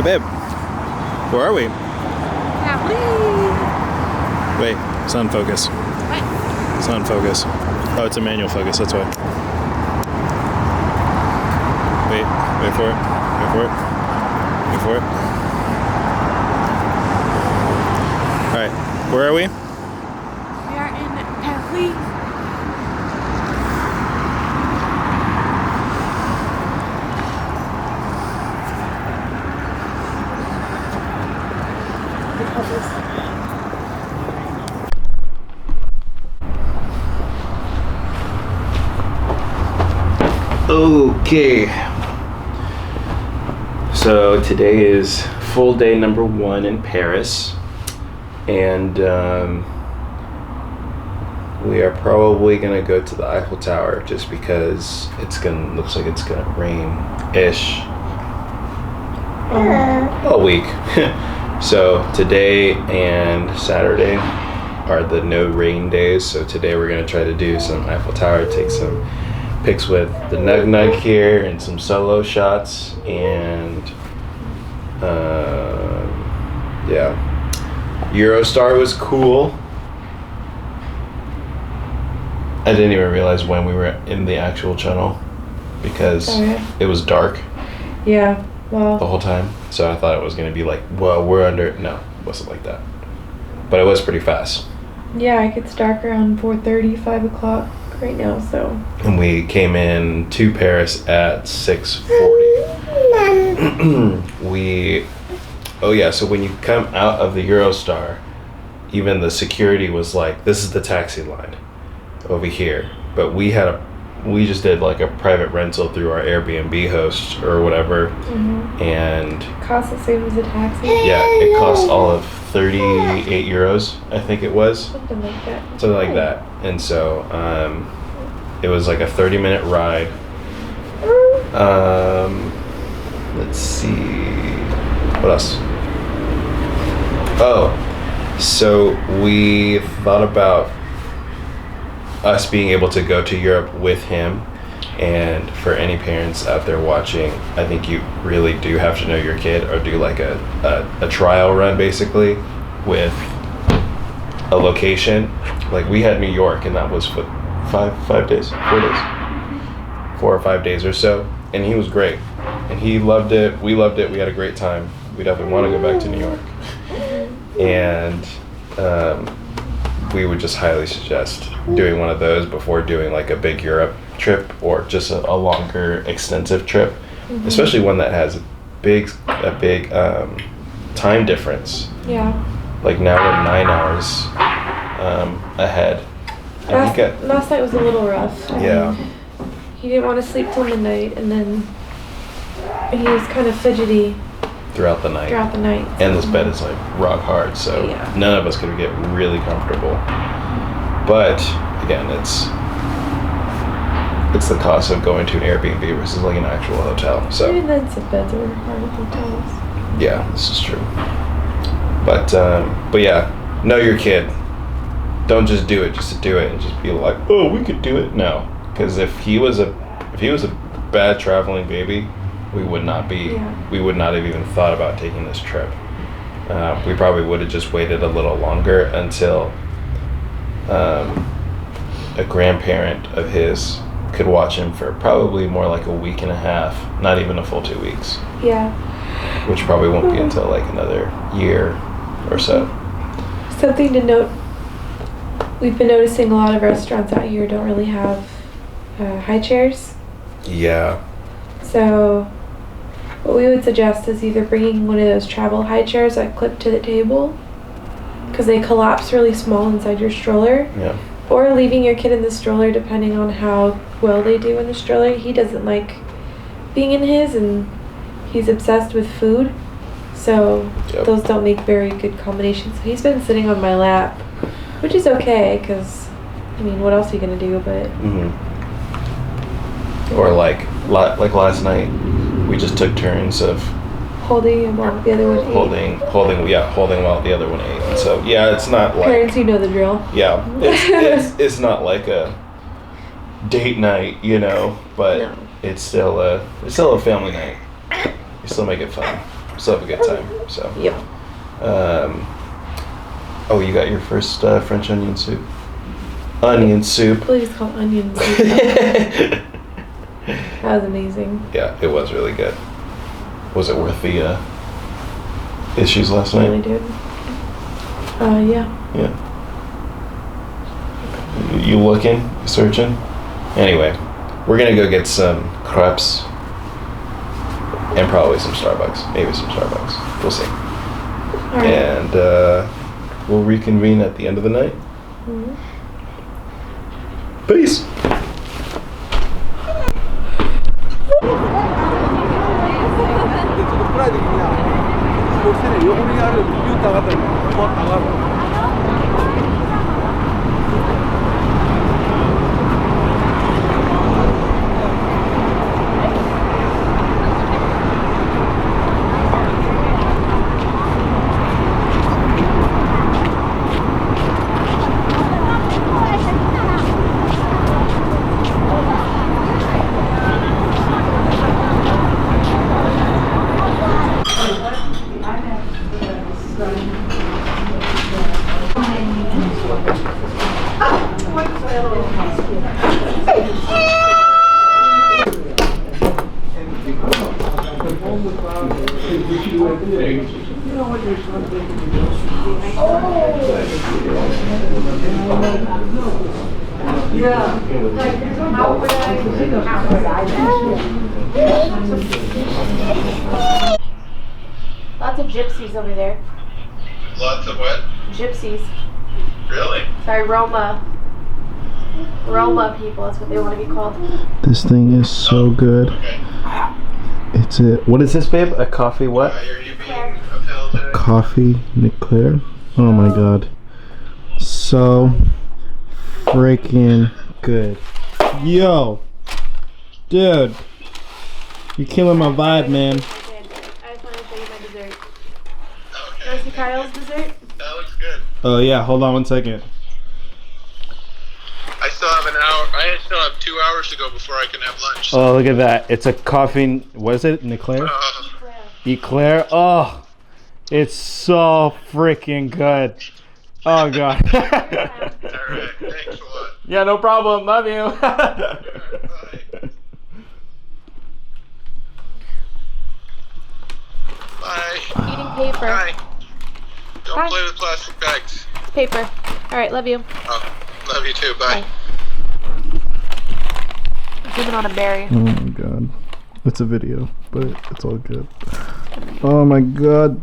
Hey, babe. Where are we? Wait, it's on focus. What? It's on focus. Oh, it's a manual focus, that's why. Wait for it. Wait for it. Wait for it. Alright, where are we? We are in Paris. Okay. So today is full day number 1 in Paris, and we are probably gonna go to the Eiffel Tower just because looks like it's gonna rain-ish all week. So today and Saturday are the no rain days. So today we're gonna try to do some Eiffel Tower, take some pics with the Nug here and some solo shots, and yeah, Eurostar was cool. I didn't even realize when we were in the actual tunnel because it was dark. Yeah, well, the whole time, so I thought it was gonna be like, well, we're under. No, it wasn't like that, but it was pretty fast. yeah, it gets dark around 4:30, 5 o'clock right now, so. And we came in to Paris at 6:40. So when you come out of the Eurostar, even the security was like, this is the taxi line over here. But we just did like a private rental through our Airbnb host or whatever. Mm-hmm. And Costs the same as a taxi? yeah, it cost all of 38 euros, I think it was. Something like that. Something like that. And so it was like a 30-minute ride. Let's see. What else? Oh, so we thought about us being able to go to Europe with him. And for any parents out there watching, I think you really do have to know your kid, or do like a trial run basically with a location. Like we had New York, and that was for 4 or 5 days or so, and he was great, and he loved it. We loved it. We had a great time. We definitely want to go back to New York, and we would just highly suggest doing one of those before doing like a big Europe trip, or just a longer extensive trip, especially one that has a big time difference. Yeah. Like now we're 9 hours ahead. Last night was a little rough. Yeah. He didn't want to sleep till midnight, and then he was kind of fidgety Throughout the night. And this bed is like rock hard, so yeah. None of us could get really comfortable. But again, it's the cost of going to an Airbnb versus like an actual hotel. So even then, some beds are hard at hotels. yeah, this is true. But yeah, know your kid. Don't just do it just to do it and just be like, oh, we could do it. No, because if he was a bad traveling baby, we would not have even thought about taking this trip. We probably would have just waited a little longer until a grandparent of his could watch him for probably more like a week and a half, not even a full 2 weeks. Yeah. Which probably won't be until like another year or so. Something to note, we've been noticing a lot of restaurants out here don't really have high chairs. Yeah. So what we would suggest is either bringing one of those travel high chairs that clip to the table, because they collapse really small inside your stroller. Yeah. Or leaving your kid in the stroller, depending on how well they do in the stroller. He doesn't like being in his, and he's obsessed with food. So those don't make very good combinations. So he's been sitting on my lap, which is okay, because, I mean, what else are you going to do? But Or like last night, we just took turns of holding while the other one ate. Holding while the other one ate. And so yeah, it's not like parents who know the drill. Yeah, it's not like a date night, you know, but No. it's still a family night. You still make it fun. still have a good time. So. Yep. Oh, you got your first French onion soup. Onion soup. Please call onion soup. That was amazing. Yeah, it was really good. Was it worth the issues last night? Really did. Yeah. Yeah. You looking? You searching? Anyway, we're gonna go get some crepes and probably some Starbucks. Maybe some Starbucks. We'll see. All right. And we'll reconvene at the end of the night. Mm-hmm. Peace. Lots of gypsies over there. Lots of what? Gypsies. Really? Sorry, Roma people, that's what they want to be called. This thing is so good. Okay. It's a, what is this, babe? A coffee what? Why are you being upheld today? Coffee Leclerc. Oh my god. So freaking good. Yo. Dude. You're killing my vibe, man. I just want to show you my dessert. Okay. Want to see Kyle's dessert? That looks good. Oh yeah, hold on one second. I still have an hour. I still have 2 hours to go before I can have lunch. Oh, look at that. It's a coffee, what is it? Leclerc? Eclair. Oh, it's so freaking good. Oh god. All right. Thanks a lot. Yeah, no problem. Love you. All right, bye. Bye. Eating paper. Bye. Don't Bye. play with plastic bags. Paper. All right, love you. Oh, love you too. Bye. Zooming on a berry. Oh my god. It's a video, but it's all good. Oh my god.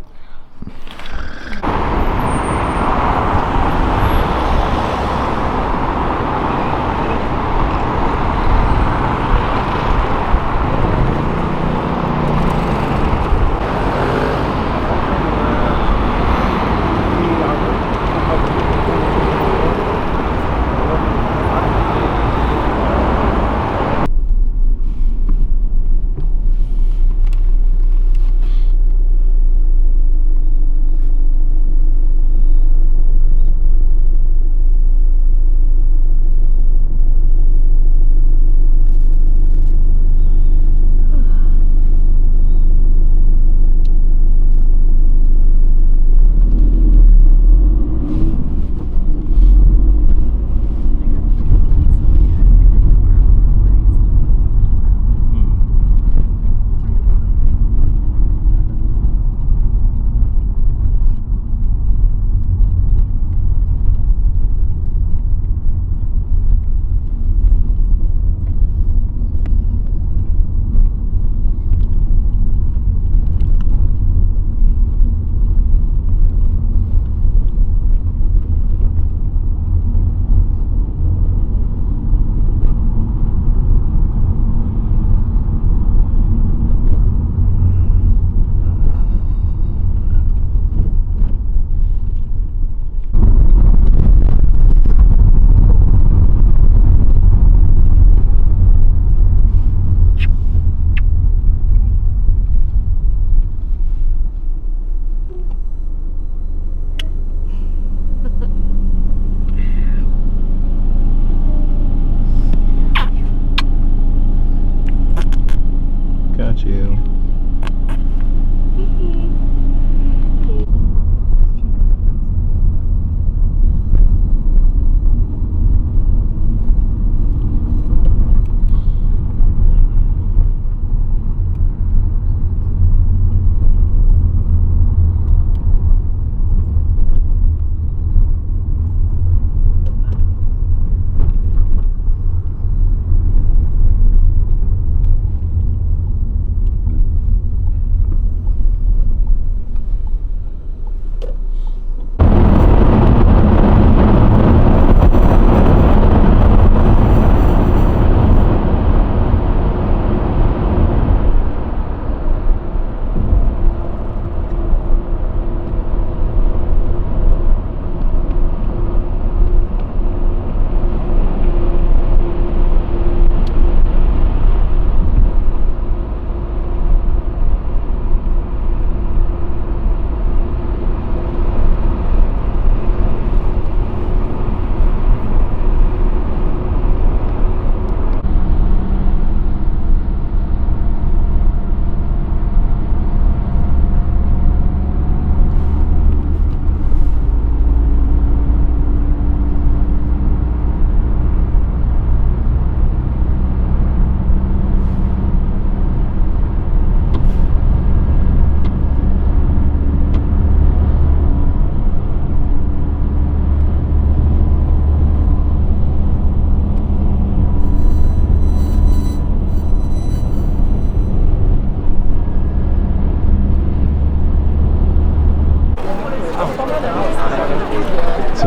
Got you.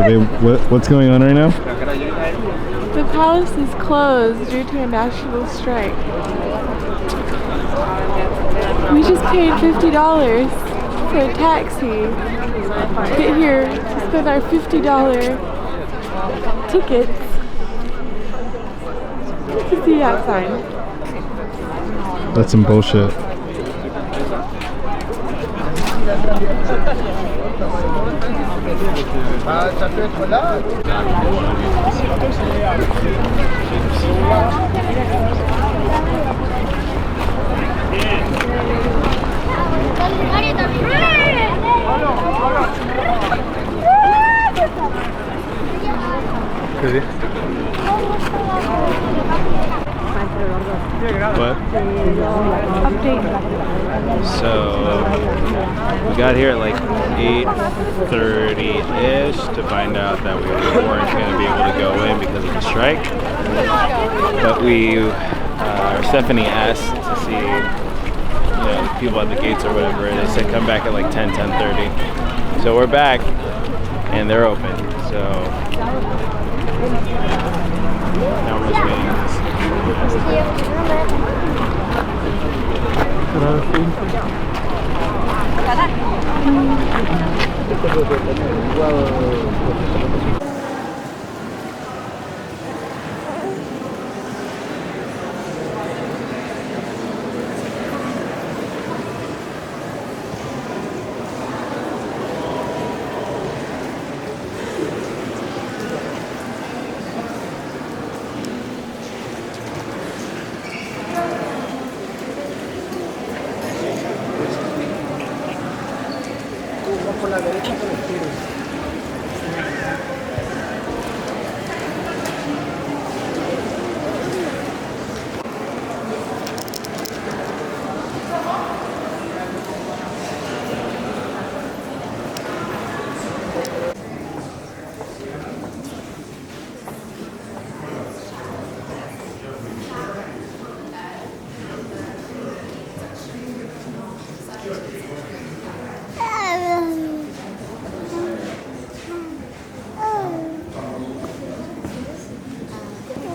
So babe, what's going on right now? The palace is closed due to a national strike. We just paid $50 for a taxi to get here to spend our $50 tickets to see that sign. That's some bullshit. What? Update. So we got here at like 8:30-ish to find out that we weren't going to be able to go in because of the strike. But Stephanie asked to see, people at the gates or whatever. They said come back at like 10:30. So we're back and they're open. So now we're just waiting.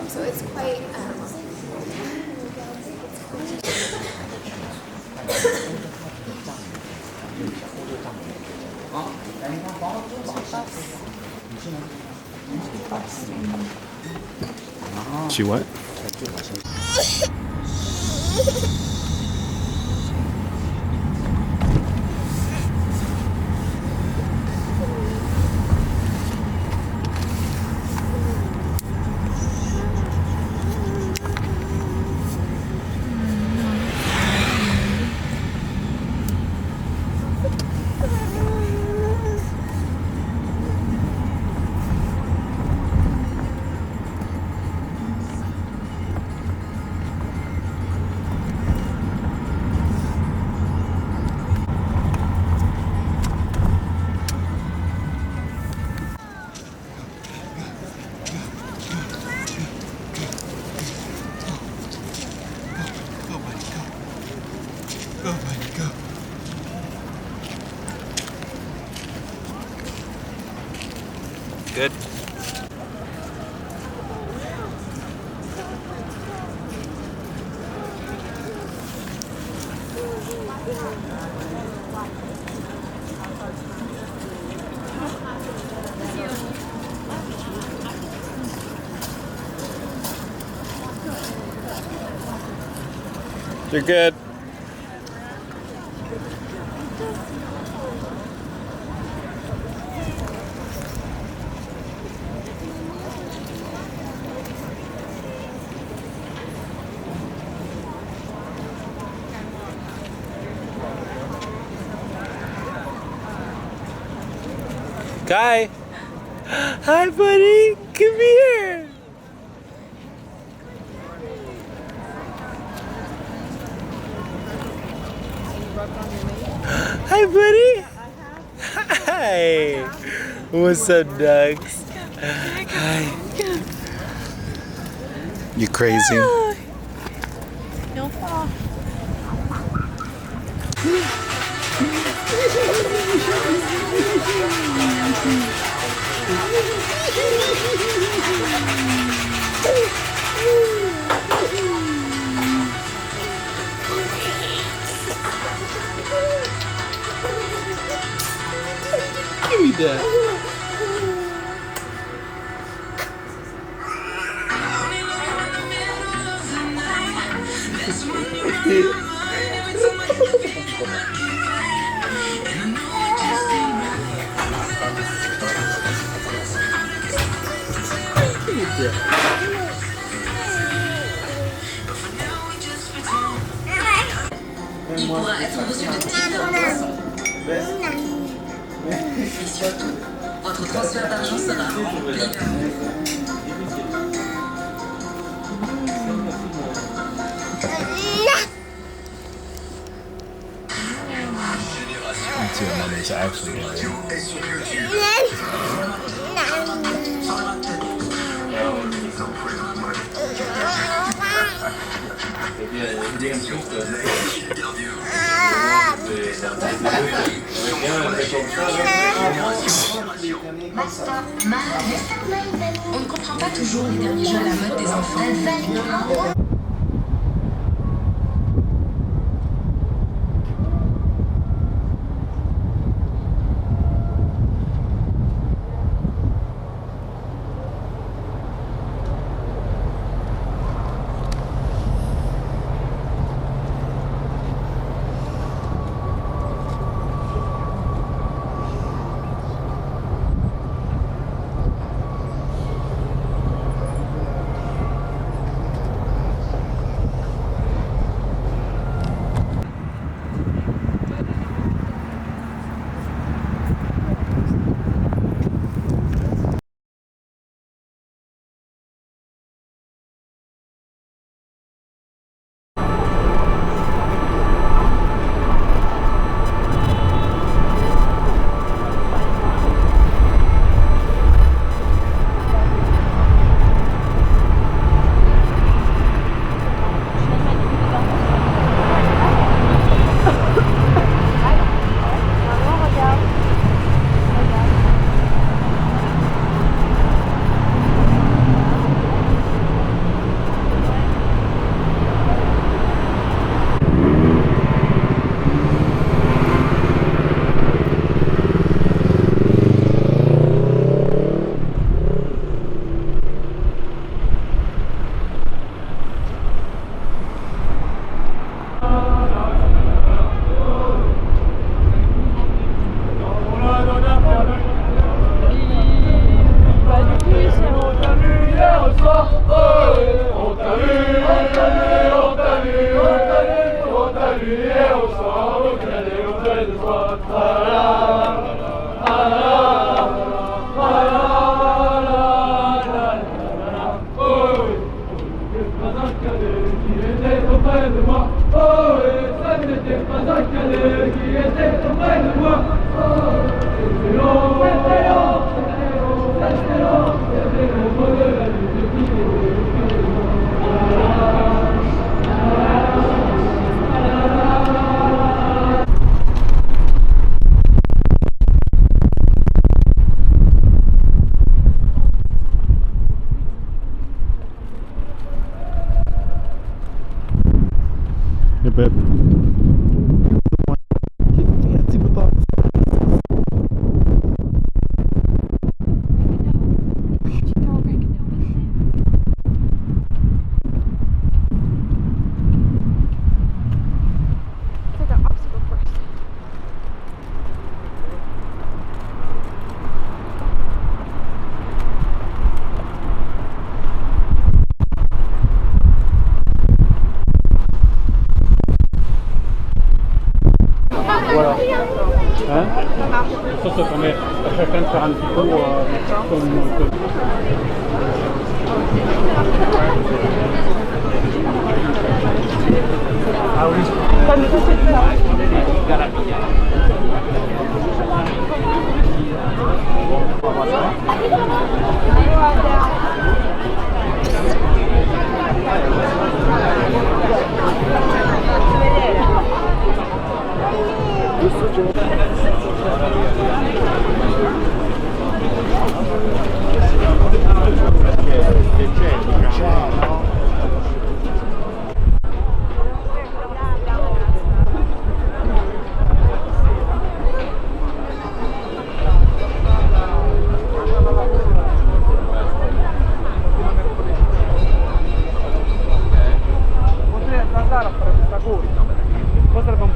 So it's quite She what? Good. You're good. Guy. Hi, buddy. Come here. Hi, buddy. Hi. What's up, dogs? Hi. You crazy? Don't fall. Give me that. Il pourra être reçu de différentes façons. Et surtout, votre transfert d'argent sera rempli. Until Mondays actually playing. On ne comprend pas toujours les derniers jeux à la mode des enfants.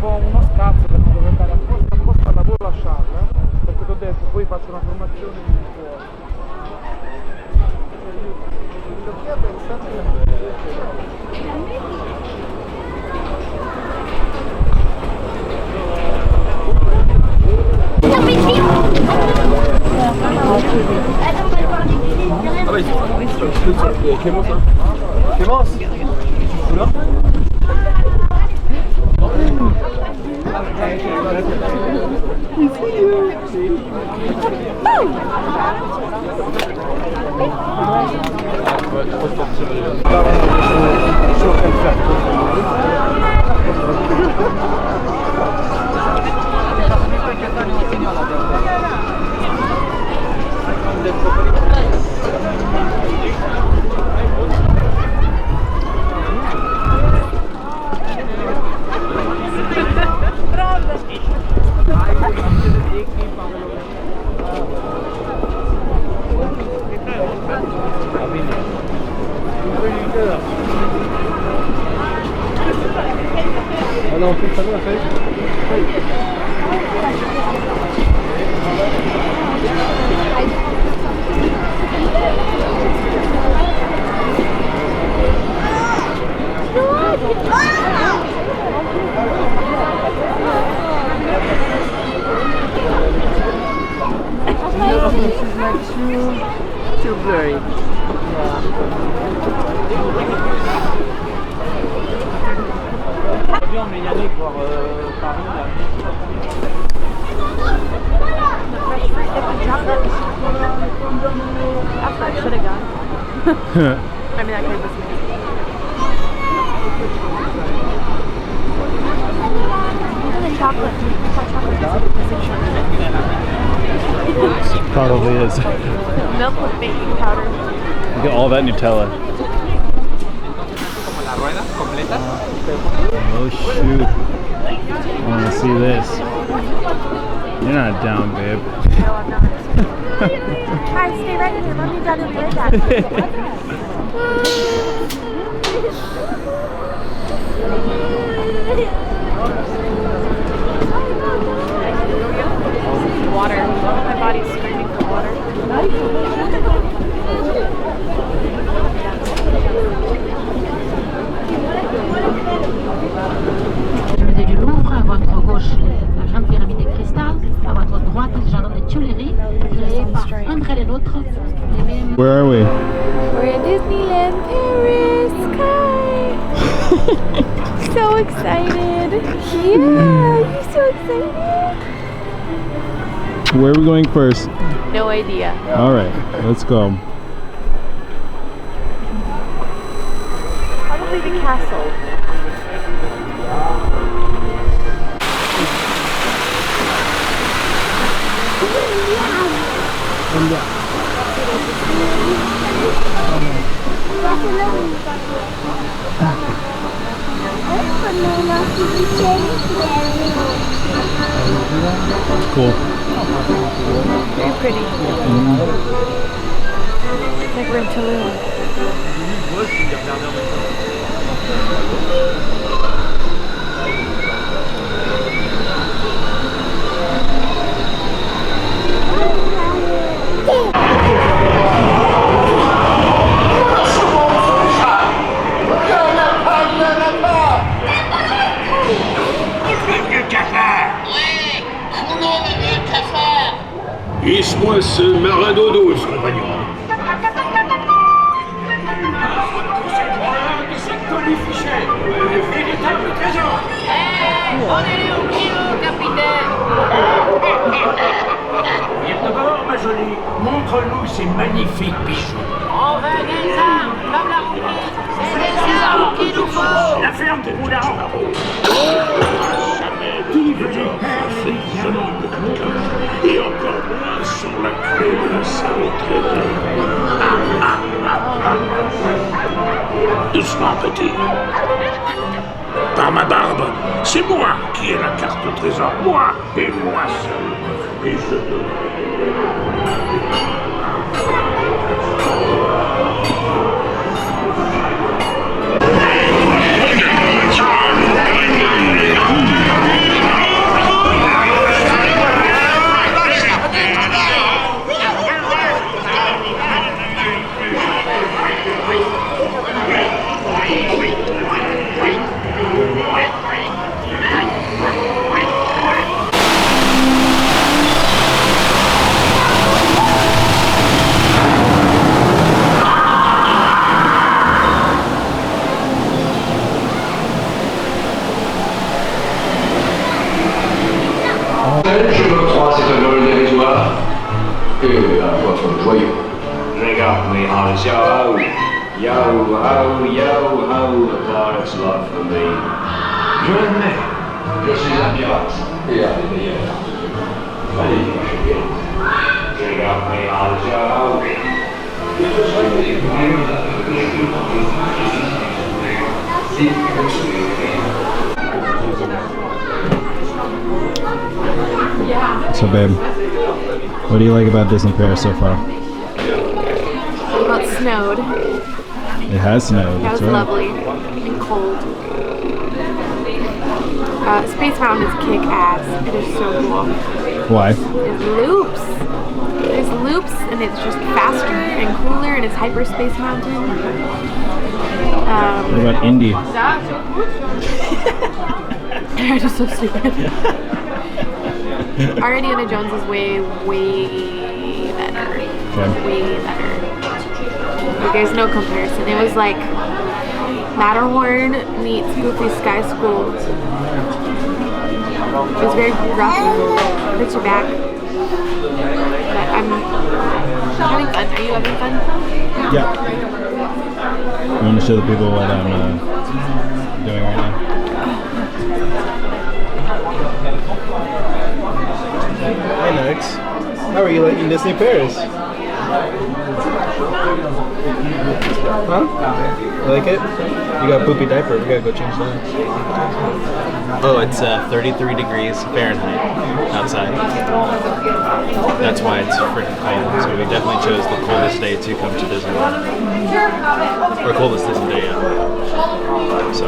po' uno scazzo perché devo andare apposta al lavoro a Charles, perché ti ho detto poi faccio una formazione in fuori. Turchia pensate too blurry. on est y allé voir Paris là. That's what I should have gone. I mean, I could have listened. The chocolate. Probably is. Milk with baking powder. Look at all that Nutella. Oh shoot. I want to see this. You're not down, babe. No, I'm not. Hi, stay right here. Let me down and wear that. Water. My body's screaming for water. Du musée du Louvre, à votre gauche, la grande pyramide de cristal, à votre droite, le jardin des Tuileries, créé par André le Nôtre. Where are we? We're in Disneyland Paris. Sky. So excited. Yeah, you're so excited. Where are we going first? No idea. All right, let's go. Probably the castle. Cool. Very pretty. Like we're in Tulum. Hisse-moi ce marin d'eau douce, compagnon. On est au kilo, capitaine. Viens d'abord, ma jolie, montre-nous ces magnifiques bijoux. On veut des armes, comme la roupie. C'est des armes qu'il nous faut. La ferme des moulins. Jamais qui veut les faire et encore moins sur la clé de la salle au trésor. Doucement, petit. Par ma barbe, c'est moi qui ai la carte au trésor. Moi et moi seul. Et je te... mademoiselle, je m'octroie cet vol dérisoire. Et à votre joyau. Regarde me on his yo-ho, yo-ho, yo-ho, that's life for me. Je l'admets, je suis un pirate, et un des meilleurs. Allez, je viens. Regarde me on his yo-ho. So, babe, what do you like about Disney Paris so far? Well, it snowed. It has snowed. That was That's right. lovely and cold. Space Mountain is kick-ass. It is so cool. Why? There's loops. There's loops, and it's just faster and cooler, and it's Hyperspace Mountain. What about Indy? They're just so stupid. Our Indiana Jones is way better. Okay. Way better. Like, there's no comparison. It was like Matterhorn meets Goofy Sky School. It was very rough. Hurts your back. But I'm having fun. Are you having fun? Yeah. You want to show the people what I'm doing right now? Hey Nux, how are you liking Disney Paris? Huh? You like it? You got a poopy diaper, we gotta go change that. Oh, it's 33 degrees Fahrenheit outside. That's why it's freaking cold. So we definitely chose the coldest day to come to Disneyland. Or coldest Disney day yet. So.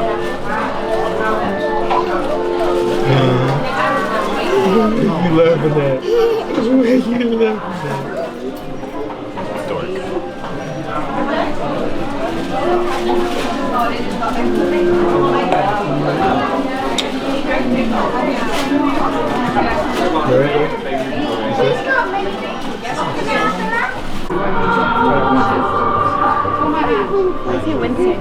What are you laughing at? What are you laughing at? Dork. What's he wincing?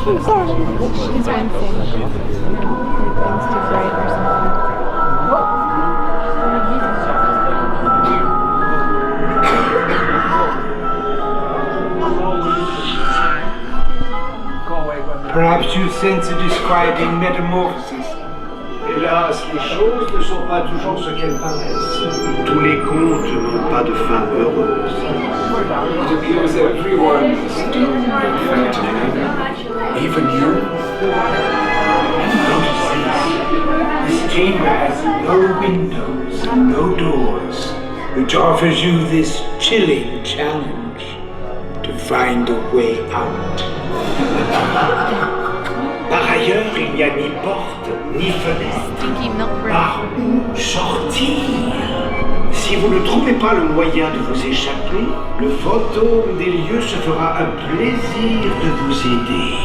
He's wincing. It's too bright or something. Perhaps you sense a disquieting metamorphosis. Hélas, les choses ne sont pas toujours ce qu'elles paraissent. Tous les contes n'ont pas de fin heureuse. It appears everyone is doomed and fatigued. Even you? Notice this. This chamber has no windows, no doors, which offers you this chilling challenge to find a way out. Par ailleurs, il n'y a ni porte, ni fenêtre. Par où sortir? Si vous ne trouvez pas le moyen de vous échapper, le fantôme des lieux se fera un plaisir de vous aider.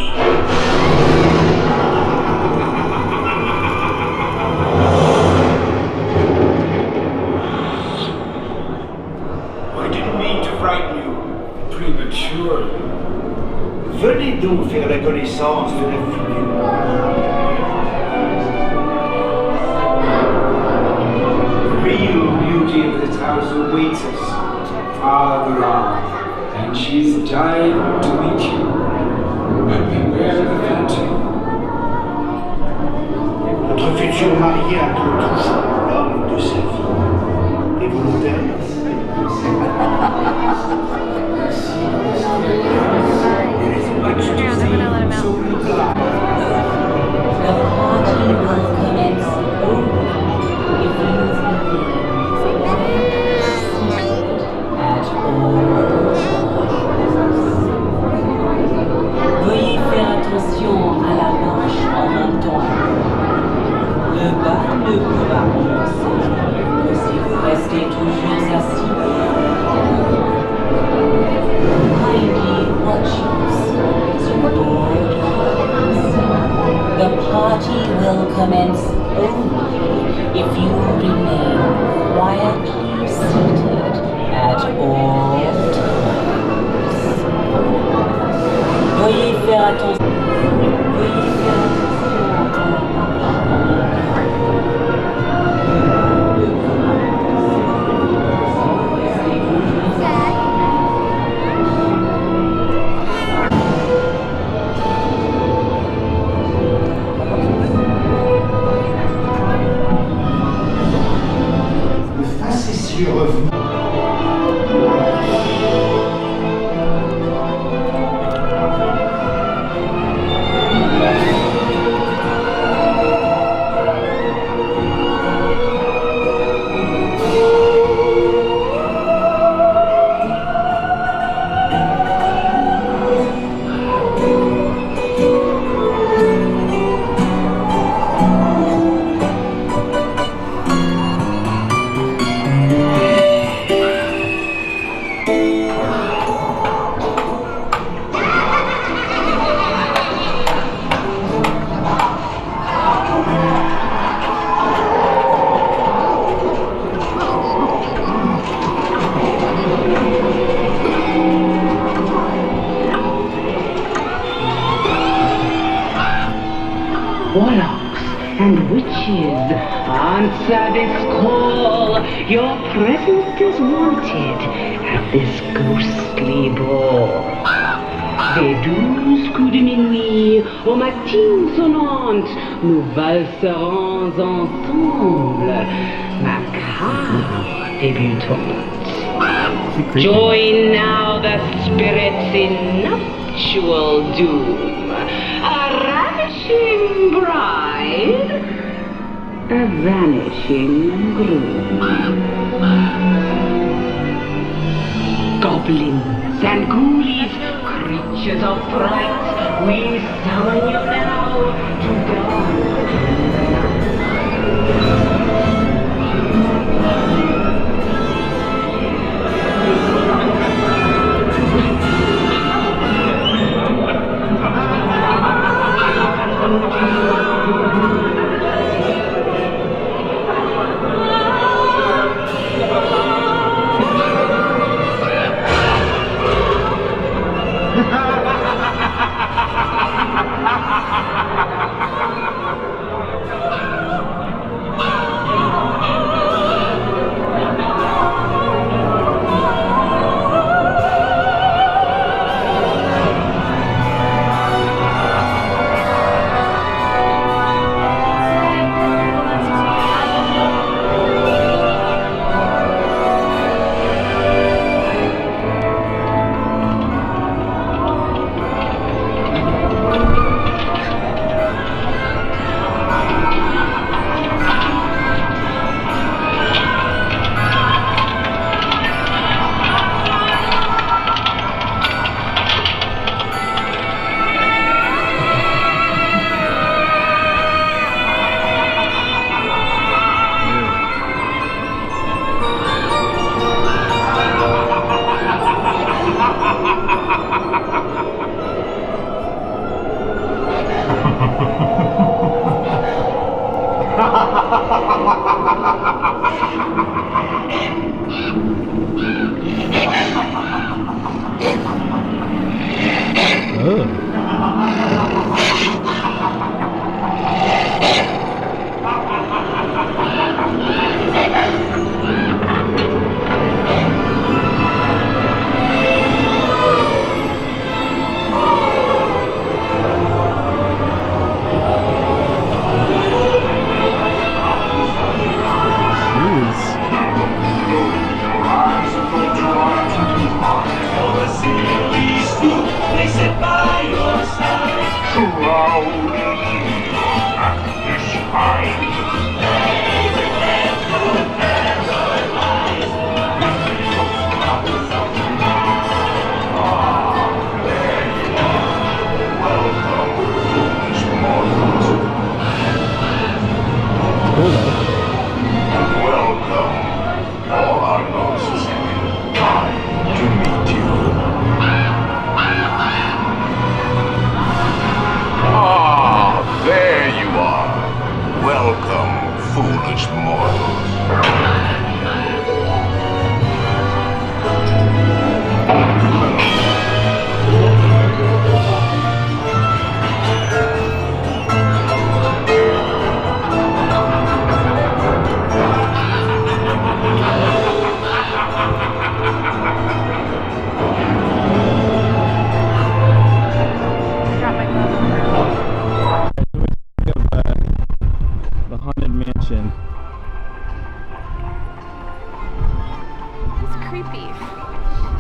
I didn't mean to frighten you prematurely. Venez donc faire la connaissance de la figure. The real beauty of this house awaits us farther on, and she's dying to meet you. But beware the phantom. Notre futur marié attend toujours l'homme de sa vie. Et volontaire? Veuillez faire attention à la marche en montant. Le bas ne peut pas commencer que si vous restez toujours assis. Kindly watch yourselves aboard. The party will commence only if you remain quietly seated at all times. Veuillez faire attention. Veuillez faire attention. and witches, answer this call. Your presence is wanted at this ghostly ball. Des 12 coups de minuit aux matines sonnantes, nous valserons ensemble, macabre débutante. Join now the spirits in nuptial doom. A ravishing bride, a vanishing groom. Goblins and ghoulies, creatures of fright, we summon you now to dance in the night.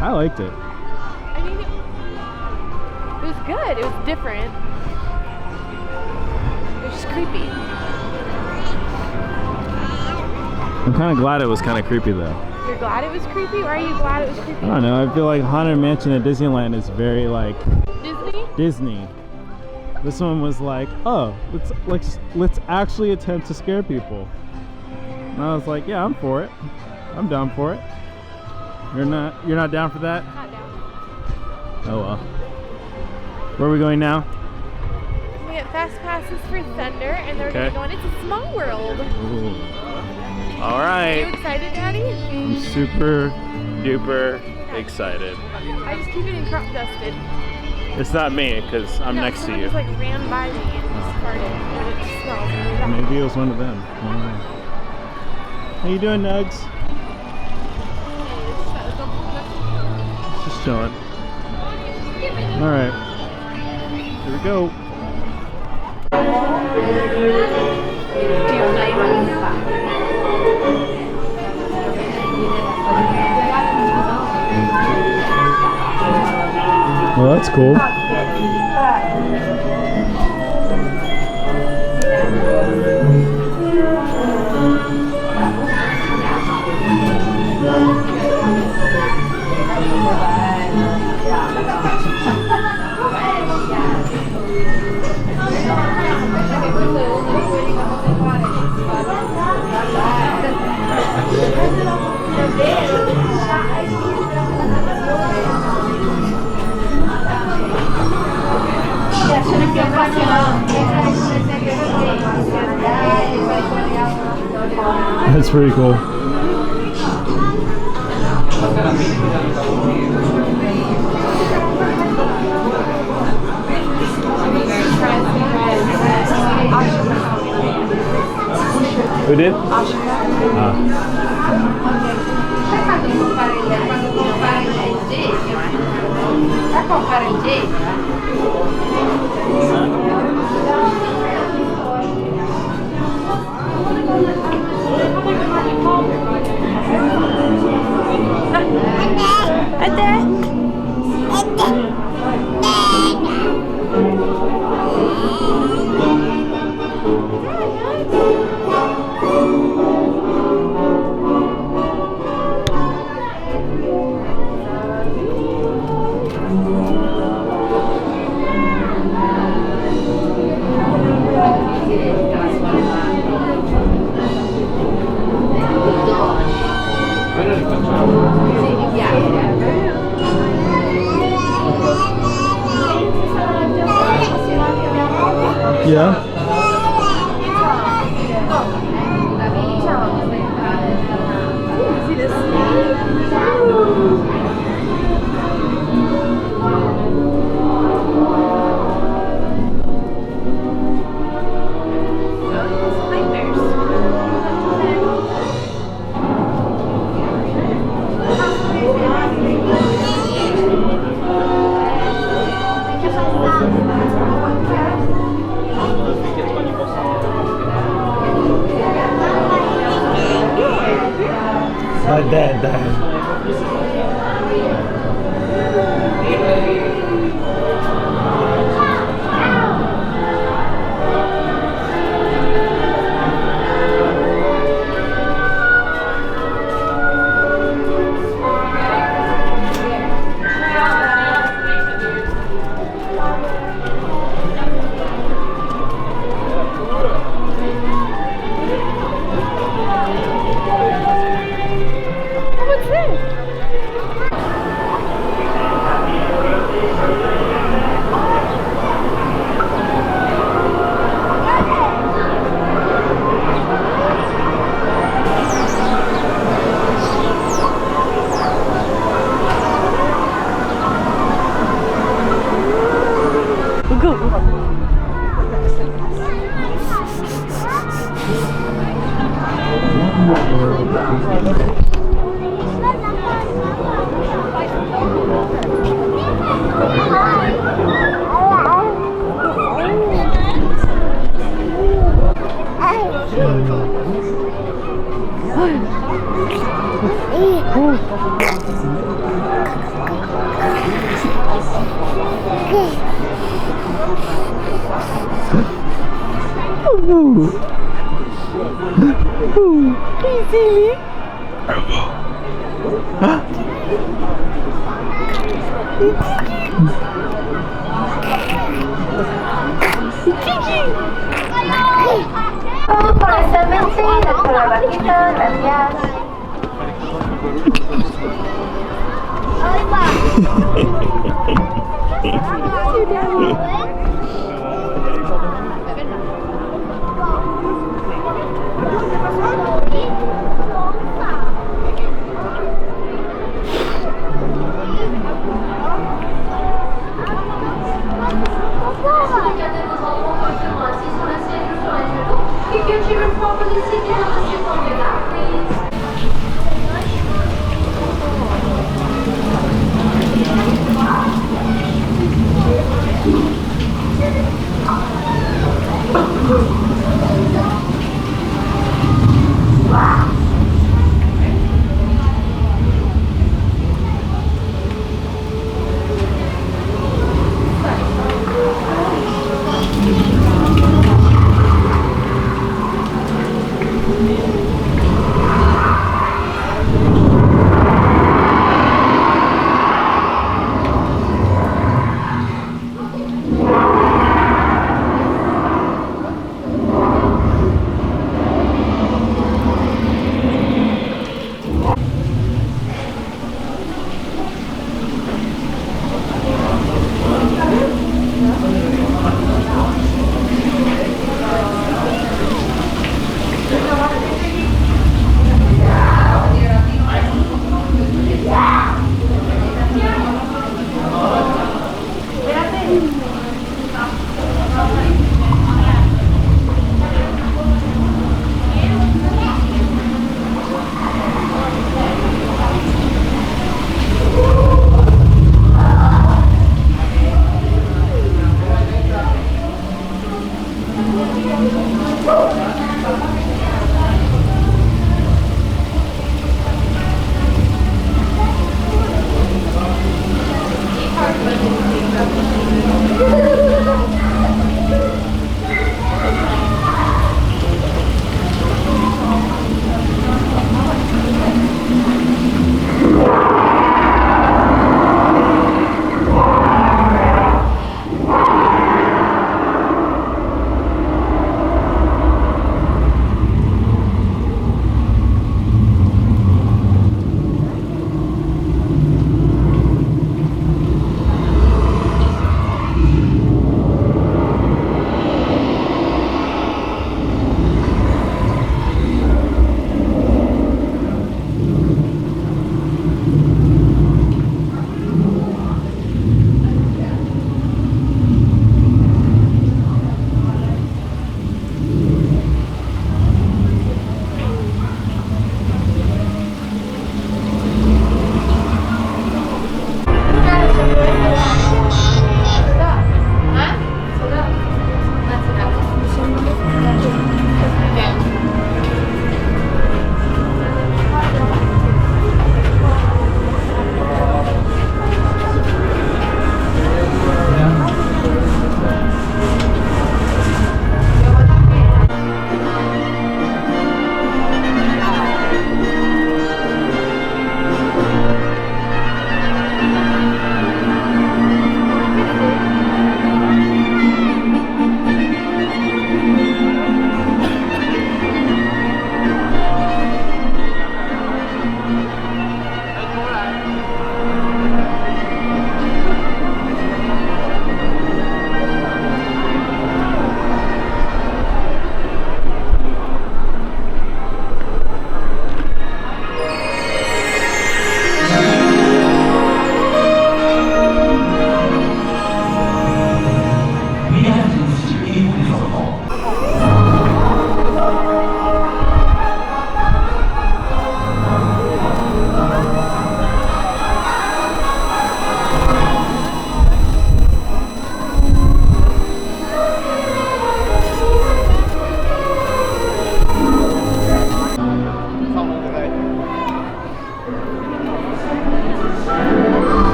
I liked it. I mean, it was good. It was different. It was just creepy. I'm kind of glad it was kind of creepy though. You're glad it was creepy? Or are you glad it was creepy? I don't know. I feel like Haunted Mansion at Disneyland is very like Disney. This one was like, oh, let's actually attempt to scare people. And I was like, yeah, I'm for it. I'm down for it. You're not down for that? Not down. Oh well. Where are we going now? We get fast passes for Thunder, and then we're gonna go into Small World. Ooh. All right. Are you excited, Daddy? I'm super duper excited. I just keep it in crop dusted. It's not me because I'm next to you. Just like ran by me and Maybe it was one of them. I don't know. How you doing, Nugs? Just chilling. Alright. Here we go. Well, that's cool. That's pretty cool. Who did? Yeah. See this? My dad died. What's this? your children properly seated on the seat on your lap, please.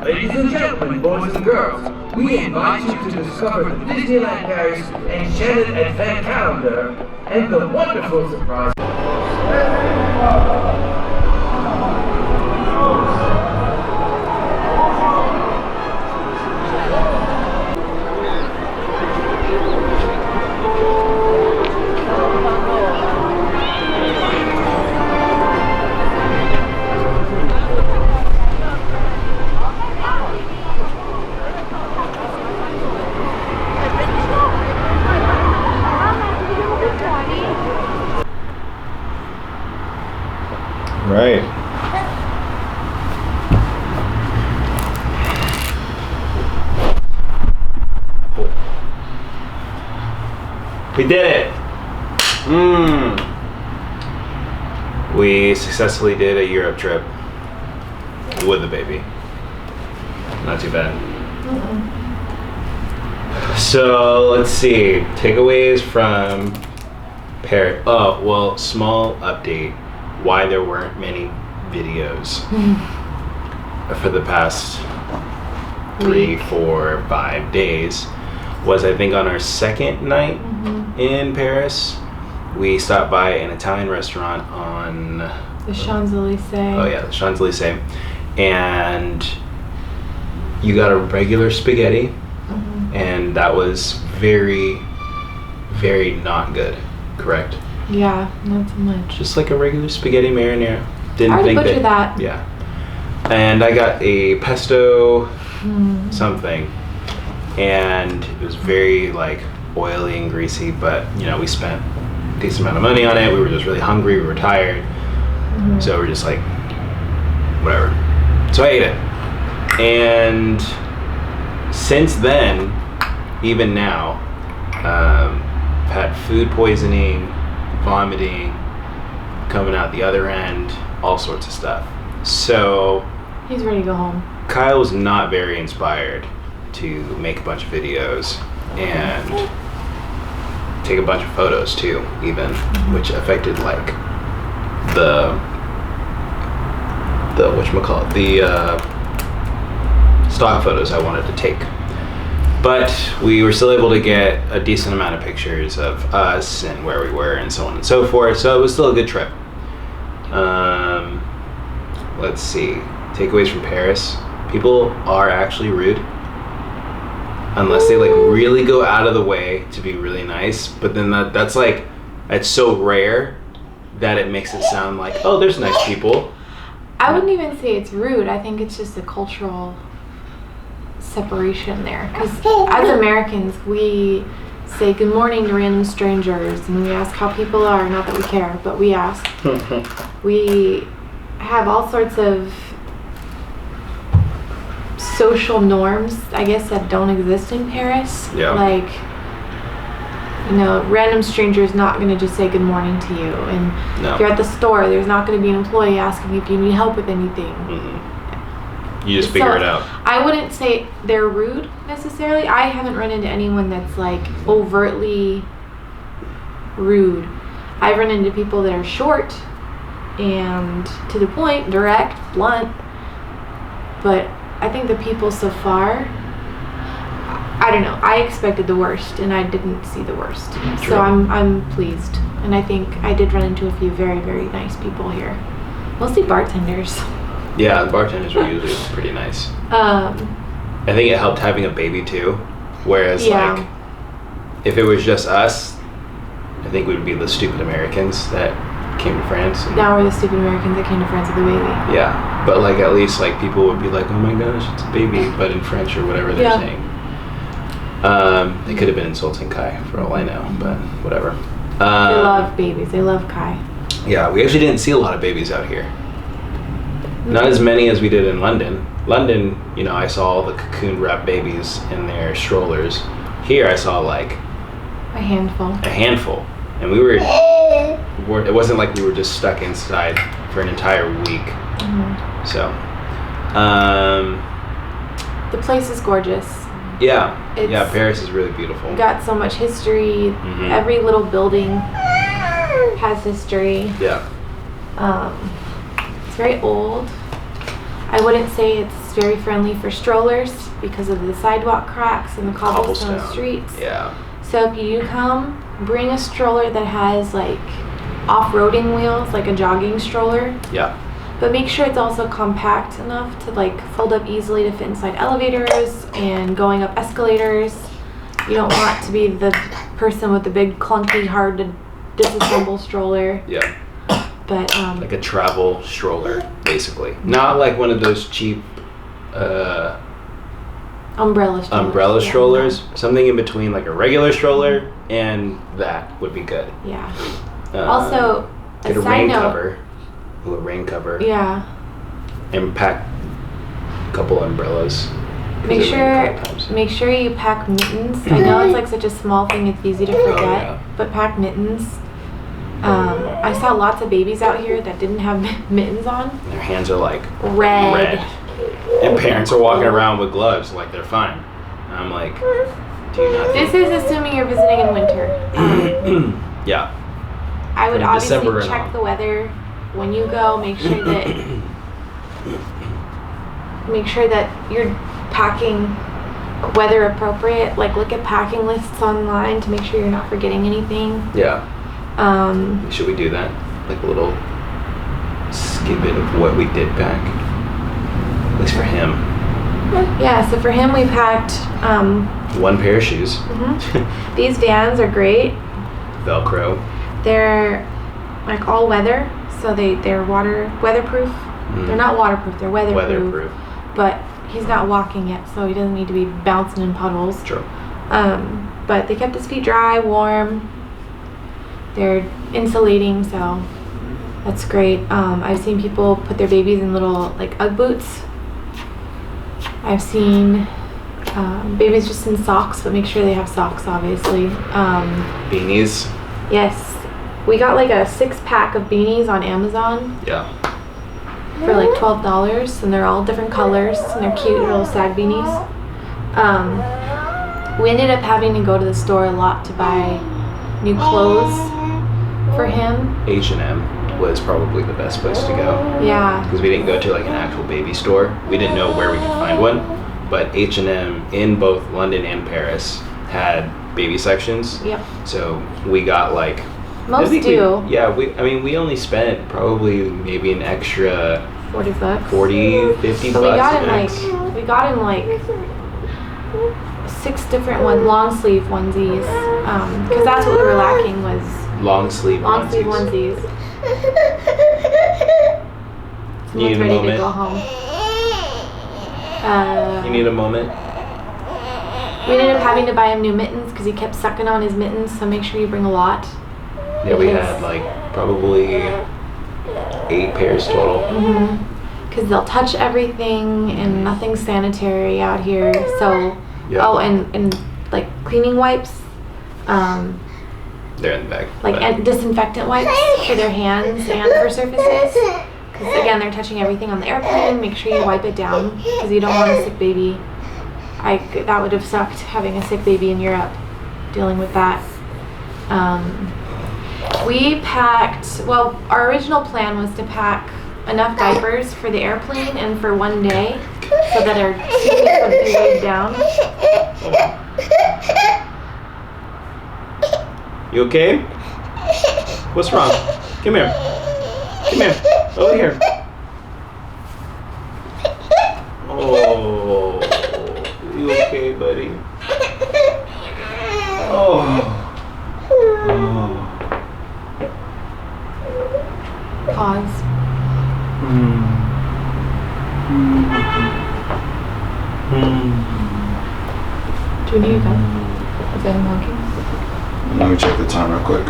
Ladies and gentlemen, boys and girls, we invite you to discover the Disneyland Paris Enchanted Advent Calendar and the wonderful surprise. We did it! We successfully did a Europe trip with the baby. Not too bad. So let's see. Takeaways from Paris. Oh, well, small update. Why there weren't many videos for the past 3, 4, 5 days was, I think, on our second night in Paris. We stopped by an Italian restaurant on the Champs-Elysees. Oh yeah, the Champs-Elysees. And you got a regular spaghetti, and that was very, very not good, correct? Yeah, not so much. Just like a regular spaghetti marinara. I already butchered that. Yeah. And I got a pesto something, and it was very like oily and greasy, but you know, we spent a decent amount of money on it. We were just really hungry, we were tired, so we're just like, whatever. So I ate it. And since then, even now, had food poisoning, vomiting, coming out the other end, all sorts of stuff. So he's ready to go home. Kyle was not very inspired to make a bunch of videos and take a bunch of photos too, even, which affected like the whatchamacallit, the stock photos I wanted to take. But we were still able to get a decent amount of pictures of us and where we were and so on and so forth. So it was still a good trip. Let's see. Takeaways from Paris. People are actually rude. Unless they like really go out of the way to be really nice. But then that's like, it's so rare that it makes it sound like, oh, there's nice people. I wouldn't even say it's rude. I think it's just a cultural separation there, because as Americans we say good morning to random strangers and we ask how people are. Not that we care, but we ask. We have all sorts of social norms, I guess, that don't exist in Paris. Like, you know, random strangers not going to just say good morning to you, and if you're at the store, there's not going to be an employee asking if you need help with anything. You just figure it out. I wouldn't say they're rude necessarily. I haven't run into anyone that's like overtly rude. I've run into people that are short and to the point, direct, blunt. But I think the people so far, I don't know. I expected the worst and I didn't see the worst. True. So I'm pleased. And I think I did run into a few very, very nice people here. Mostly bartenders. Yeah, the bartenders were usually pretty nice. I think it helped having a baby too. Whereas like, if it was just us, I think we would be the stupid Americans that came to France. Now we're the stupid Americans that came to France with a baby. Yeah, but like at least like people would be like, oh my gosh, it's a baby, but in French or whatever they're saying. They could have been insulting Kai for all I know, but whatever. They love babies. They love Kai. Yeah, we actually didn't see a lot of babies out here. Not as many as we did in London. London, you know, I saw all the cocoon wrapped babies in their strollers. Here I saw like a handful. And we were, it wasn't like we were just stuck inside for an entire week. So, the place is gorgeous. Yeah, Paris is really beautiful. Got so much history. Every little building has history. Yeah. It's very old. I wouldn't say it's very friendly for strollers because of the sidewalk cracks and the cobblestone streets. Yeah. So if you come, bring a stroller that has like off-roading wheels, like a jogging stroller. Yeah. But make sure it's also compact enough to like fold up easily to fit inside elevators and going up escalators. You don't want to be the person with the big clunky, hard to disassemble stroller. Yeah. But like a travel stroller, basically. Not like one of those cheap umbrella strollers. Something in between like a regular stroller and that would be good. Yeah. Also, get a rain cover. Ooh, a rain cover. Yeah. And pack a couple umbrellas. Make It rained a couple sure times. make sure you pack mittens. I know it's like such a small thing; it's easy to forget. yeah. But pack mittens. I saw lots of babies out here that didn't have mittens on. Their hands are like Red. and parents are walking around with gloves like they're fine. And I'm like, do you not? This is assuming you're visiting in winter. Yeah. I would From obviously December and check on. the weather when you go. Make sure that you're packing weather appropriate. Like look at packing lists online to make sure you're not forgetting anything. Yeah. Should we do that? Like a little snippet of what we did pack, at least for him. Yeah. So for him, we packed. One pair of shoes. These Vans are great. Velcro. They're like all weather, so they're weatherproof. They're not waterproof. They're weatherproof. But he's not walking yet, so he doesn't need to be bouncing in puddles. True. But they kept his feet dry, warm. They're insulating, so that's great. I've seen people put their babies in little like Ugg boots. I've seen babies just in socks, but make sure they have socks, obviously. Beanies. Yes. We got like a 6-pack of beanies on Amazon Yeah. for like $12, and they're all different colors, and they're cute little sag beanies. We ended up having to go to the store a lot to buy new clothes for him. H&M was probably the best place to go. Yeah. Because we didn't go to like an actual baby store. We didn't know where we could find one. But H&M in both London and Paris had baby sections. Yep. So we got like... Most I think do. we only spent probably maybe an extra... $40. 40, 50 So bucks. we got him like 6 different long sleeve onesies. Because that's what we were lacking was Long sleeve onesies. You need Someone's a ready to moment. go home. You need a moment. We ended up having to buy him new mittens because he kept sucking on his mittens, so make sure you bring a lot. Yeah, we Because- had like probably 8 pairs total. Because they'll touch everything and nothing's sanitary out here. So, Yeah. oh, and like cleaning wipes, They're in the bag. like and disinfectant wipes for their hands and for surfaces. Because again, they're touching everything on the airplane. Make sure you wipe it down because you don't want a sick baby. That would have sucked having a sick baby in Europe, dealing with that. We packed. Well, our original plan was to pack enough diapers for the airplane and for one day, so that our suitcase wouldn't be weighed down. You okay? What's wrong? Come here. Come here. Over here. Oh, you okay, buddy? Oh. Pause. Do we need to go? Is that him honking? Let me check the time real quick.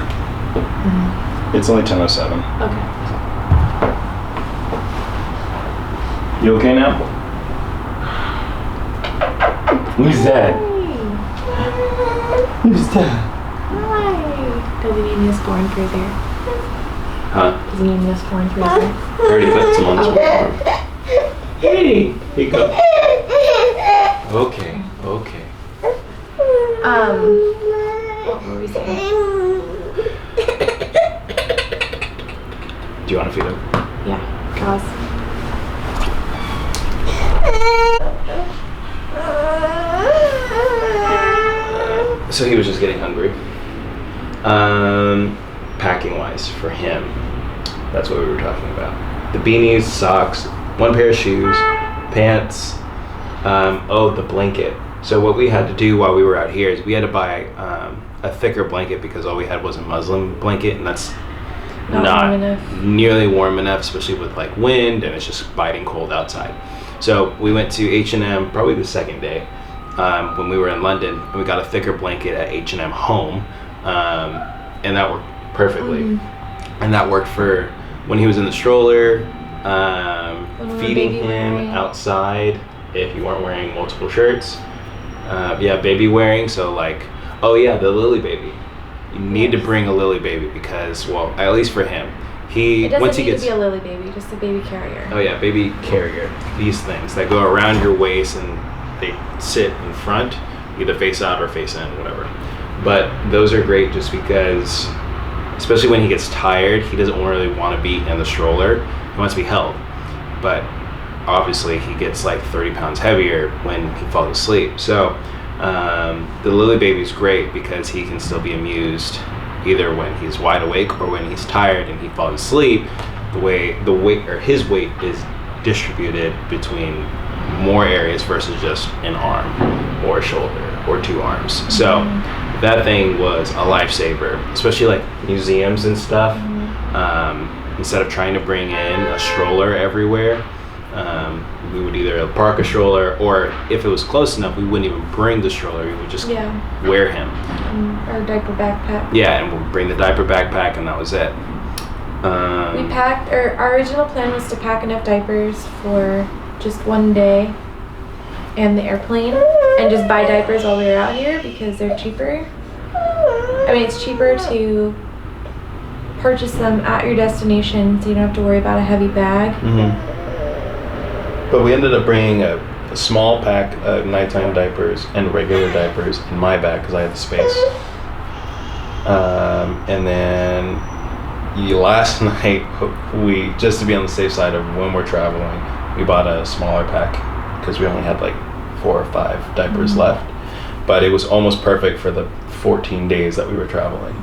It's only 10:07. Okay. You okay now? Who's that? Who's that? Hi. Does he need this foreign for his hair? Huh? Does he need this foreign for his hair? I already put some on this one arm. Hey, here you go. Okay, okay. What were we saying? Do you want to feed him? Yeah, pause. So he was just getting hungry. Packing wise for him, that's what we were talking about. The beanies, socks, 1 pair of shoes, pants. The blanket. So what we had to do while we were out here is we had to buy a thicker blanket because all we had was a muslin blanket, and that's not warm enough. nearly warm enough, especially with like wind and it's just biting cold outside. So we went to H&M probably the second day when we were in London, and we got a thicker blanket at H&M home, and that worked perfectly. And that worked for when he was in the stroller, we were feeding baby him wearing. outside if you weren't wearing multiple shirts. Baby wearing. So like, oh yeah, the Lily baby. You need to bring a Lily baby because, well, at least for him, it doesn't need to be a Lily baby, just a baby carrier. Oh yeah, baby carrier. These things that go around your waist and they sit in front, either face out or face in, whatever. But those are great just because, especially when he gets tired, he doesn't really want to be in the stroller. He wants to be held. But obviously he gets like 30 pounds heavier when he falls asleep. So the Lily baby's great because he can still be amused either when he's wide awake or when he's tired and he falls asleep. His weight is distributed between more areas versus just an arm or a shoulder or two arms. So that thing was a lifesaver, especially like museums and stuff. Instead of trying to bring in a stroller everywhere, we would either park a stroller, or if it was close enough, we wouldn't even bring the stroller. We would just wear him. Our diaper backpack. Yeah, and we'd bring the diaper backpack, and that was it. We packed, or our original plan was to pack enough diapers for just one day and the airplane, and just buy diapers while we were out here because they're cheaper. I mean, it's cheaper to purchase them at your destination, so you don't have to worry about a heavy bag. But we ended up bringing a small pack of nighttime diapers and regular diapers in my bag because I had the space. And then last night, we, just to be on the safe side of when we're traveling, we bought a smaller pack because we only had like 4 or 5 diapers left. But it was almost perfect for the 14 days that we were traveling.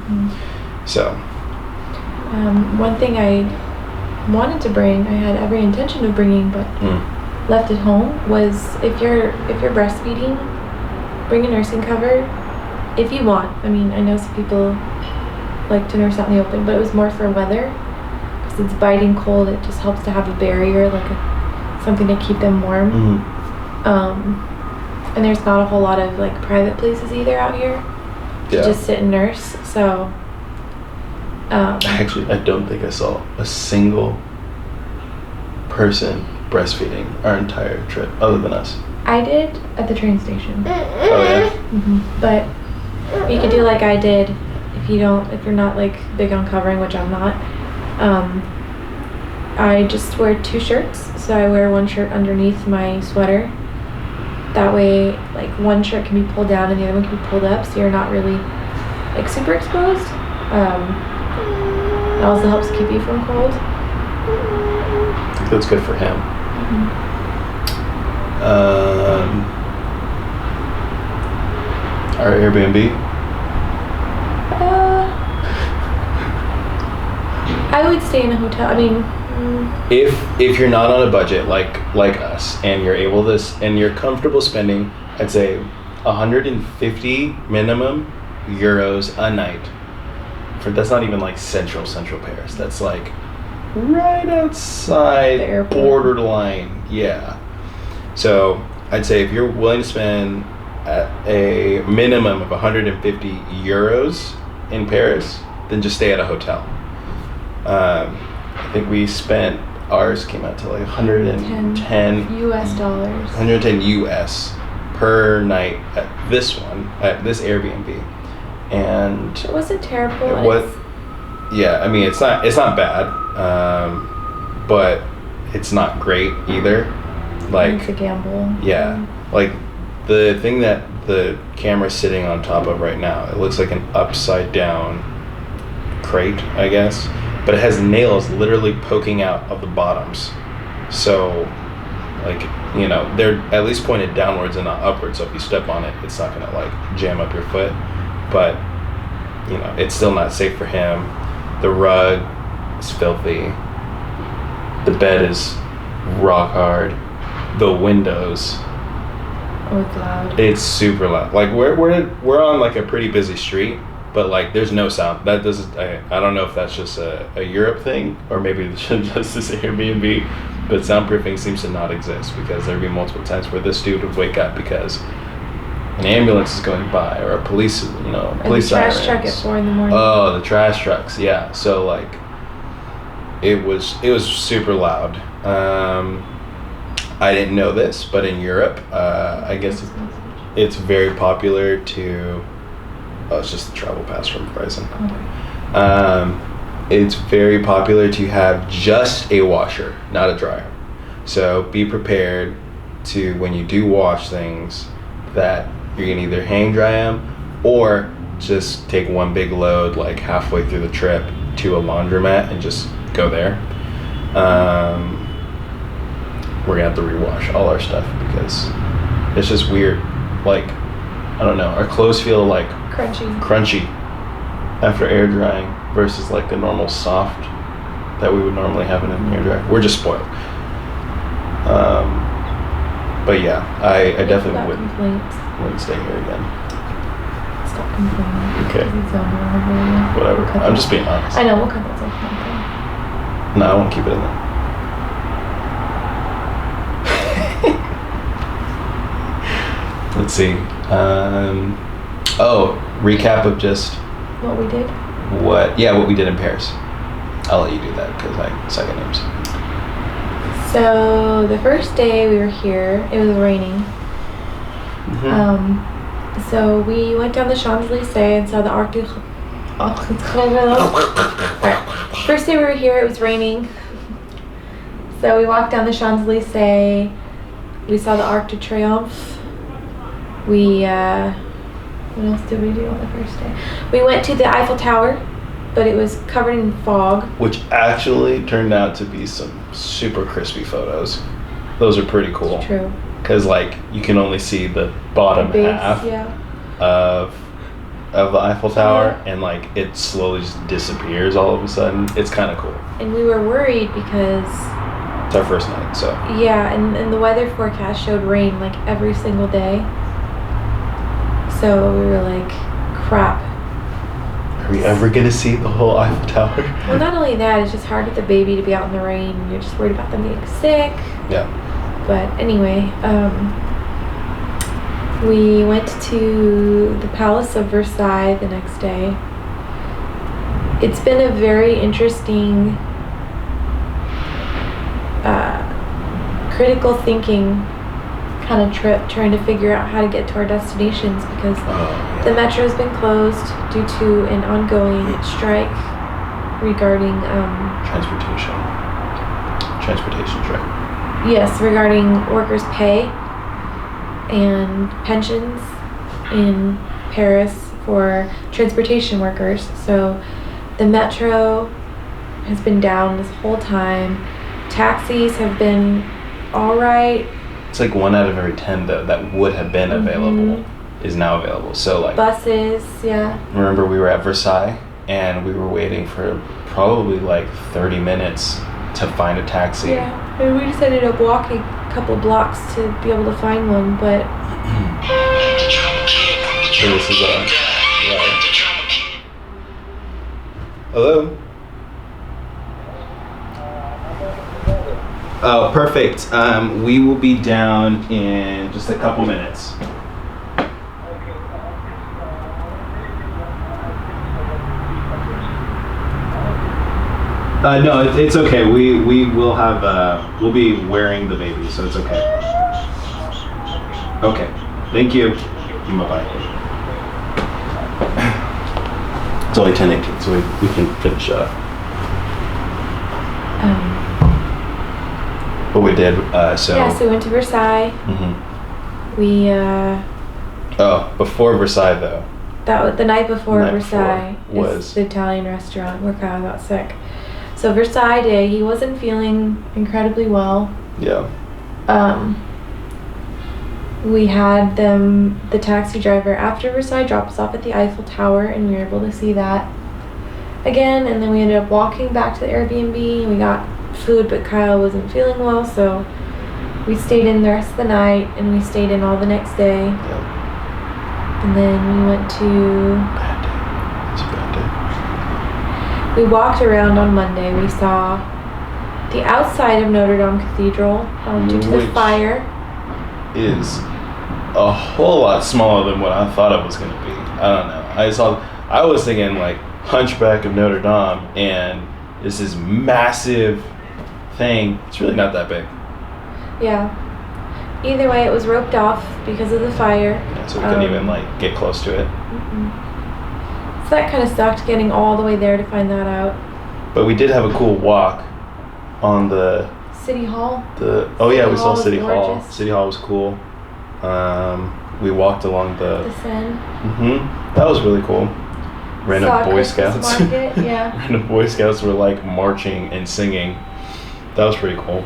So. One thing I wanted to bring, I had every intention of bringing, but left at home, was if you're breastfeeding, bring a nursing cover if you want. I mean, I know some people like to nurse out in the open, but it was more for weather because it's biting cold. It just helps to have a barrier, like something to keep them warm. And there's not a whole lot of like private places either out here to just sit and nurse. So actually, I don't think I saw a single person breastfeeding our entire trip other than us. I did at the train station. Oh yeah. But you could do like I did if you're not like big on covering, which I'm not. I just wear 2 shirts, so I wear one shirt underneath my sweater. That way, like one shirt can be pulled down and the other one can be pulled up, so you're not really like super exposed. It also helps keep you from cold. That's good for him. Our Airbnb. I would stay in a hotel. I mean, if you're not on a budget like us, and you're able to, and you're comfortable spending, I'd say 150 minimum euros a night. That's not even like central Paris. That's like right outside borderline. Yeah. So I'd say if you're willing to spend at a minimum of 150 euros in Paris, then just stay at a hotel. I think we spent, ours came out to like 110 US dollars. 110 US per night at this Airbnb. And it wasn't terrible. Yeah, I mean it's not bad, but it's not great either. Like it's a gamble. Yeah, like the thing that the camera's sitting on top of right now, it looks like an upside down crate, I guess, but it has nails literally poking out of the bottoms. So, like, you know, they're at least pointed downwards and not upwards. So if you step on it, it's not gonna like jam up your foot. But you know, it's still not safe for him. The rug is filthy. The bed is rock hard. The windows. Oh, it's loud. It's super loud. Like we're on like a pretty busy street, but like there's no sound. That doesn't. I don't know if that's just a Europe thing or maybe it's just this Airbnb, but soundproofing seems to not exist because there'd be multiple times where this dude would wake up because an ambulance is going by or a police police trash sirens. truck at 4 a.m. Oh, the trash trucks, yeah. So like, it was super loud. I didn't know this, but in Europe, I guess it's very popular to. Oh, it's just the travel pass from Verizon. It's very popular to have just a washer, not a dryer. So be prepared to, when you do wash things, that you're gonna either hang dry them or just take one big load like halfway through the trip to a laundromat and just go there. We're gonna have to rewash all our stuff because it's just weird. Like, I don't know, our clothes feel like crunchy after air drying versus like the normal soft that we would normally have in an air dryer. We're just spoiled. But yeah, I definitely wouldn't stay here again. Stop complaining. Okay. It's over. Whatever. I'm just being honest. I know, we'll cut that stuff. No, I won't keep it in there. Let's see. Recap of just What we did? what we did in Paris. I'll let you do that because I suck at names. So the first day we were here, it was raining. So we went down the Champs-Elysees and saw the Arc de Alright. First day we were here, it was raining. So we walked down the Champs-Elysees. We saw the Arc de Triomphe. We what else did we do on the first day? We went to the Eiffel Tower, but it was covered in fog. Which actually turned out to be some super crispy photos. Those are pretty cool. It's true. Because like you can only see the bottom half of the Eiffel Tower, and like it slowly just disappears all of a sudden. It's kind of cool. And we were worried because it's our first night, so and the weather forecast showed rain like every single day. So we were like, crap. Are we ever gonna see the whole Eiffel Tower? Well, not only that, it's just hard with the baby to be out in the rain. You're just worried about them getting sick. Yeah. But anyway, we went to the Palace of Versailles the next day. It's been a very interesting, critical thinking kind of trip, trying to figure out how to get to our destinations because the metro has been closed due to an ongoing strike regarding transportation strike. Yes, regarding workers' pay and pensions in Paris for transportation workers. So the metro has been down this whole time. Taxis have been all right. It's like 1 out of every 10 though that would have been available is now available. So like buses, remember we were at Versailles and we were waiting for probably like 30 minutes to find a taxi. Yeah, and we just ended up walking a couple blocks to be able to find one, but so this is hello? Oh, perfect. We will be down in just a couple minutes. No, it's okay. We will have we'll be wearing the baby, so it's okay. Okay. Thank you. Bye-bye. It's only 10:18, so we can finish up. But we did, so we went to Versailles. We before Versailles though. That was the night before Versailles was the Italian restaurant where Kyle got sick. So Versailles Day, he wasn't feeling incredibly well. Yeah. We had the taxi driver after Versailles drop us off at the Eiffel Tower, and we were able to see that again. And then we ended up walking back to the Airbnb, and we got food, but Kyle wasn't feeling well, so we stayed in the rest of the night, and we stayed in all the next day. Yep. And then we went to... Bad day. It's a bad day. We walked around on Monday. We saw the outside of Notre Cathedral due to the fire. Is a whole lot smaller than what I thought it was going to be. I don't know. I was thinking like Hunchback of Notre Dame, and it's this massive thing. It's really not that big. Yeah, Either way, it was roped off because of the fire. Yeah, so we couldn't even like get close to it. So that kind of sucked, getting all the way there to find that out. But we did have a cool walk on the City Hall. We saw City Hall. Gorgeous. City Hall was cool. We walked along The Seine. That was really cool. Random Saw Boy Christmas Scouts. market, yeah. Random Boy Scouts were like marching and singing. That was pretty cool.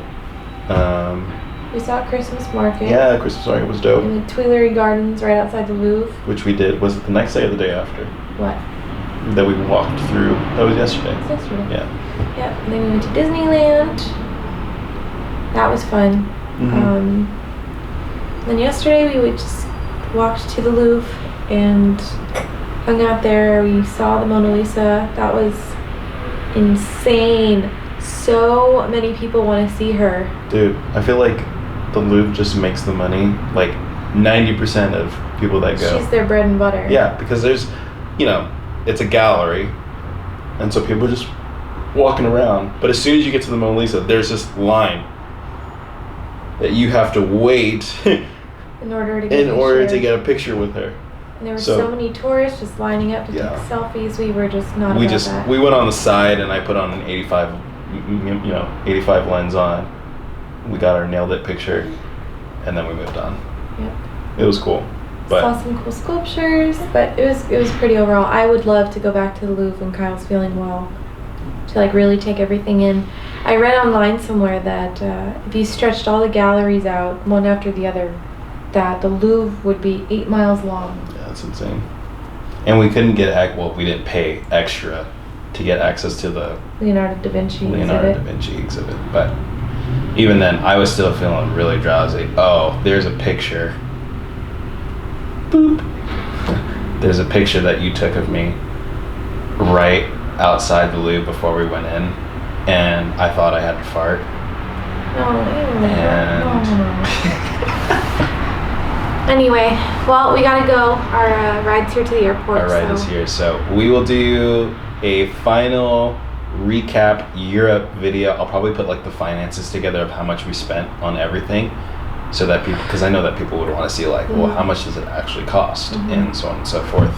We saw Christmas market. Yeah, Christmas market was dope. In the Tuileries Gardens right outside the Louvre. Which we did. Was it the next day or the day after? What? That we walked through. That was yesterday. It's yesterday. Yeah. Yep. And then we went to Disneyland. That was fun. Then yesterday we just walked to the Louvre and hung out there. We saw the Mona Lisa. That was insane. So many people want to see her. Dude, I feel like the Louvre just makes the money. Like 90% of people that go. She's their bread and butter. Yeah, because there's, it's a gallery, and so people are just walking around. But as soon as you get to the Mona Lisa, there's this line that you have to wait in order to get a picture with her. And there were so many tourists just lining up to take selfies. We were just not about that. We went on the side, and I put on an 85 lens on. We got our nailed it picture, and then we moved on. Yep. It was cool. But saw some cool sculptures, but it was pretty overall. I would love to go back to the Louvre when Kyle's feeling well, to like really take everything in. I read online somewhere that if you stretched all the galleries out one after the other, that the Louvre would be 8 miles long. Yeah, that's insane. And we couldn't get we didn't pay extra to get access to the Leonardo da Vinci exhibit. But even then, I was still feeling really drowsy. Oh, there's a picture. Boop. There's a picture that you took of me right outside the Louvre before we went in, and I thought I had to fart. Anyway, well, we gotta go. Our ride's here to the airport. Our ride is here, so we will do a final recap Europe video. I'll probably put like the finances together of how much we spent on everything, so that people, because I know that people would want to see like, well, how much does it actually cost, and so on and so forth.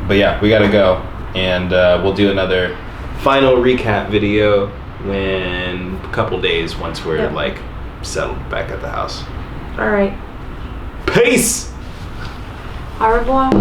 But yeah, we gotta go, and we'll do another final recap video in a couple days once we're like settled back at the house. All right. Peace. Au revoir.